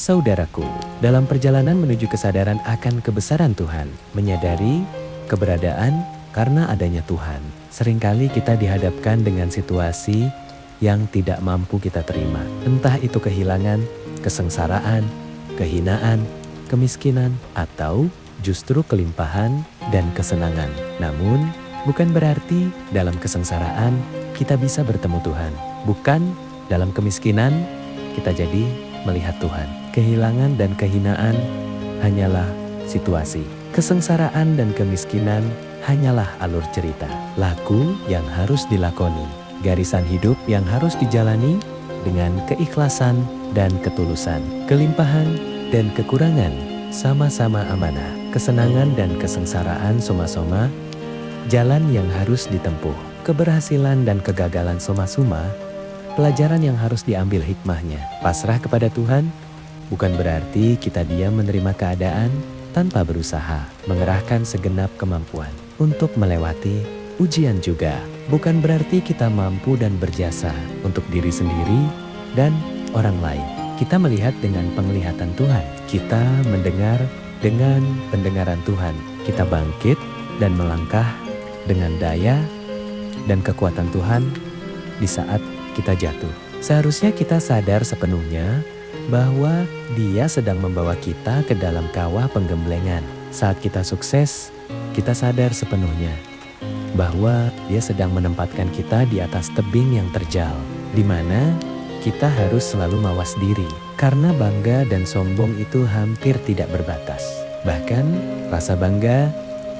Saudaraku, dalam perjalanan menuju kesadaran akan kebesaran Tuhan, menyadari keberadaan karena adanya Tuhan, seringkali kita dihadapkan dengan situasi yang tidak mampu kita terima. Entah itu kehilangan, kesengsaraan, kehinaan, kemiskinan, atau justru kelimpahan dan kesenangan. Namun, bukan berarti dalam kesengsaraan kita bisa bertemu Tuhan. Bukan dalam kemiskinan kita jadi melihat Tuhan. Kehilangan dan kehinaan hanyalah situasi. Kesengsaraan dan kemiskinan hanyalah alur cerita. Laku yang harus dilakoni. Garisan hidup yang harus dijalani dengan keikhlasan dan ketulusan. Kelimpahan dan kekurangan sama-sama amanah. Kesenangan dan kesengsaraan soma-soma jalan yang harus ditempuh. Keberhasilan dan kegagalan soma-soma pelajaran yang harus diambil hikmahnya. Pasrah kepada Tuhan bukan berarti kita diam menerima keadaan tanpa berusaha mengerahkan segenap kemampuan untuk melewati ujian juga. Bukan berarti kita mampu dan berjasa untuk diri sendiri dan orang lain. Kita melihat dengan penglihatan Tuhan. Kita mendengar dengan pendengaran Tuhan. Kita bangkit dan melangkah dengan daya dan kekuatan Tuhan di saat kita jatuh. Seharusnya kita sadar sepenuhnya bahwa Dia sedang membawa kita ke dalam kawah penggemblengan. Saat kita sukses, kita sadar sepenuhnya bahwa Dia sedang menempatkan kita di atas tebing yang terjal, di mana kita harus selalu mawas diri, karena bangga dan sombong itu hampir tidak berbatas. Bahkan rasa bangga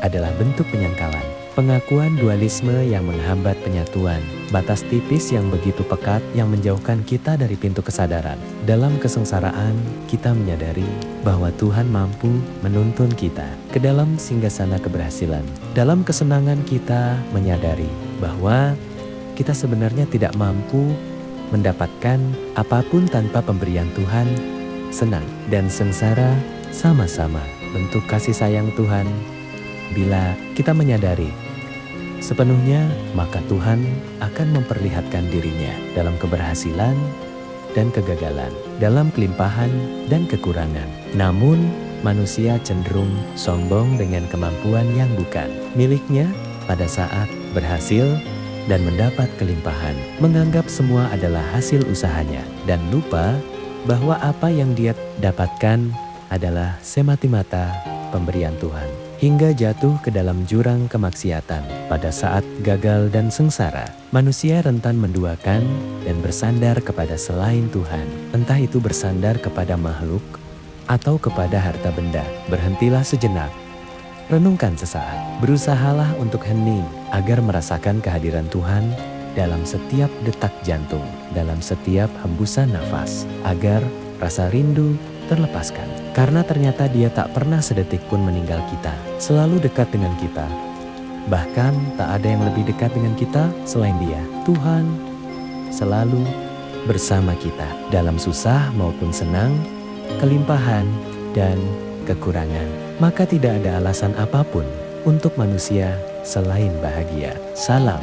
adalah bentuk penyangkalan, pengakuan dualisme yang menghambat penyatuan, batas tipis yang begitu pekat yang menjauhkan kita dari pintu kesadaran. Dalam kesengsaraan, kita menyadari bahwa Tuhan mampu menuntun kita ke dalam singgasana keberhasilan. Dalam kesenangan kita menyadari bahwa kita sebenarnya tidak mampu mendapatkan apapun tanpa pemberian Tuhan. Senang dan sengsara sama-sama bentuk kasih sayang Tuhan. Bila kita menyadari sepenuhnya, maka Tuhan akan memperlihatkan dirinya dalam keberhasilan dan kegagalan, dalam kelimpahan dan kekurangan. Namun, manusia cenderung sombong dengan kemampuan yang bukan miliknya pada saat berhasil dan mendapat kelimpahan, menganggap semua adalah hasil usahanya, dan lupa bahwa apa yang dia dapatkan adalah semata-mata pemberian Tuhan. Hingga jatuh ke dalam jurang kemaksiatan. Pada saat gagal dan sengsara, manusia rentan menduakan dan bersandar kepada selain Tuhan. Entah itu bersandar kepada makhluk atau kepada harta benda. Berhentilah sejenak. Renungkan sesaat. Berusahalah untuk hening agar merasakan kehadiran Tuhan dalam setiap detak jantung, dalam setiap hembusan nafas, agar rasa rindu terlepaskan. Karena ternyata Dia tak pernah sedetik pun meninggal kita, selalu dekat dengan kita. Bahkan tak ada yang lebih dekat dengan kita selain Dia. Tuhan selalu bersama kita dalam susah maupun senang, kelimpahan dan kekurangan. Maka tidak ada alasan apapun untuk manusia selain bahagia. Salam.